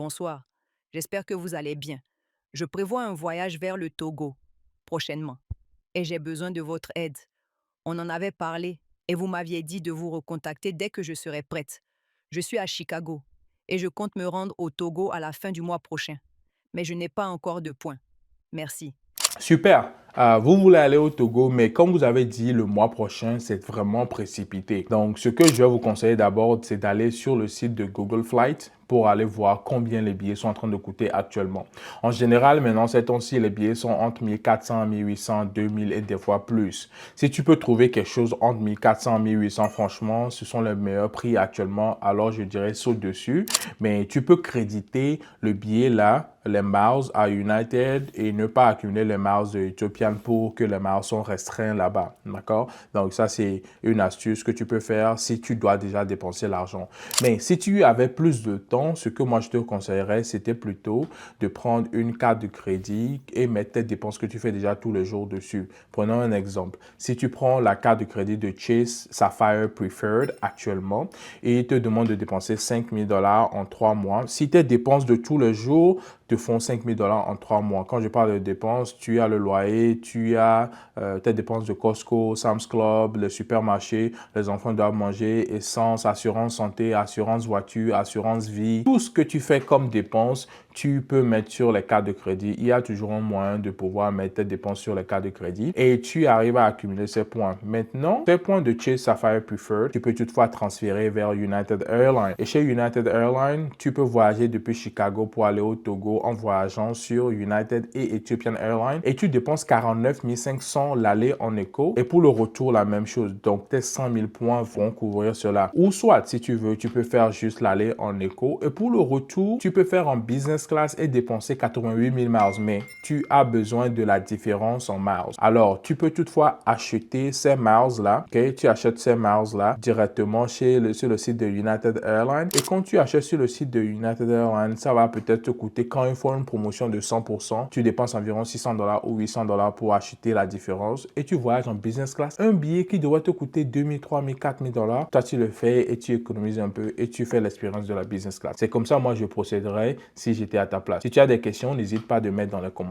bonsoir. J'espère que vous allez bien. Je prévois un voyage vers le Togo prochainement et j'ai besoin de votre aide. On en avait parlé et vous m'aviez dit de vous recontacter dès que je serai prête. Je suis à Chicago et je compte me rendre au Togo à la fin du mois prochain, mais je n'ai pas encore de points. Merci. Super. Vous voulez aller au Togo, mais comme vous avez dit, le mois prochain, c'est vraiment précipité. Donc, ce que je vais vous conseiller d'abord, c'est d'aller sur le site de Google Flight pour aller voir combien les billets sont en train de coûter actuellement. En général, maintenant, ces temps-ci, les billets sont entre 1400, 1800, 2000 et des fois plus. Si tu peux trouver quelque chose entre 1400 et 1800, franchement, ce sont les meilleurs prix actuellement. Alors, je dirais saute dessus. Mais tu peux créditer le billet là, les miles à United et ne pas accumuler les miles de Ethiopian pour que les miles sont restreints là-bas. D'accord? Donc, ça, c'est une astuce que tu peux faire si tu dois déjà dépenser l'argent. Mais si tu avais plus de temps, ce que moi je te conseillerais, c'était plutôt de prendre une carte de crédit et mettre tes dépenses que tu fais déjà tous les jours dessus. Prenons un exemple. Si tu prends la carte de crédit de Chase Sapphire Preferred actuellement et il te demande de dépenser 5000 dollars en 3 mois, si tes dépenses de tous les jours te font 5000 dollars en 3 mois. Quand je parle de dépenses, tu as le loyer, tu as tes dépenses de Costco, Sam's Club, le supermarché, les enfants doivent manger, essence, assurance santé, assurance voiture, assurance vie. Tout ce que tu fais comme dépenses, tu peux mettre sur les cartes de crédit. Il y a toujours un moyen de pouvoir mettre tes dépenses sur les cartes de crédit et tu arrives à accumuler ces points. Maintenant, ces points de Chase Sapphire Preferred, tu peux toutefois transférer vers United Airlines. Et chez United Airlines, tu peux voyager depuis Chicago pour aller au Togo en voyageant sur United et Ethiopian Airlines et tu dépenses 49 500 l'aller en éco et pour le retour, la même chose. Donc, tes 100 000 points vont couvrir cela. Ou soit, si tu veux, tu peux faire juste l'aller en éco et pour le retour, tu peux faire en business class et dépenser 88 000 miles, mais tu as besoin de la différence en miles. Alors, tu peux toutefois acheter ces miles-là, ok? Tu achètes ces miles-là directement sur le site de United Airlines et quand tu achètes sur le site de United Airlines, ça va peut-être te coûter quand ils font une promotion de 100%, tu dépenses environ 600 dollars ou 800 dollars pour acheter la différence et tu voyages en business class. Un billet qui devrait te coûter 2000, 3000, 4000 dollars, toi tu le fais et tu économises un peu et tu fais l'expérience de la business class. C'est comme ça, moi, je procéderais si j'étais à ta place. Si tu as des questions, n'hésite pas à mettre dans les commentaires.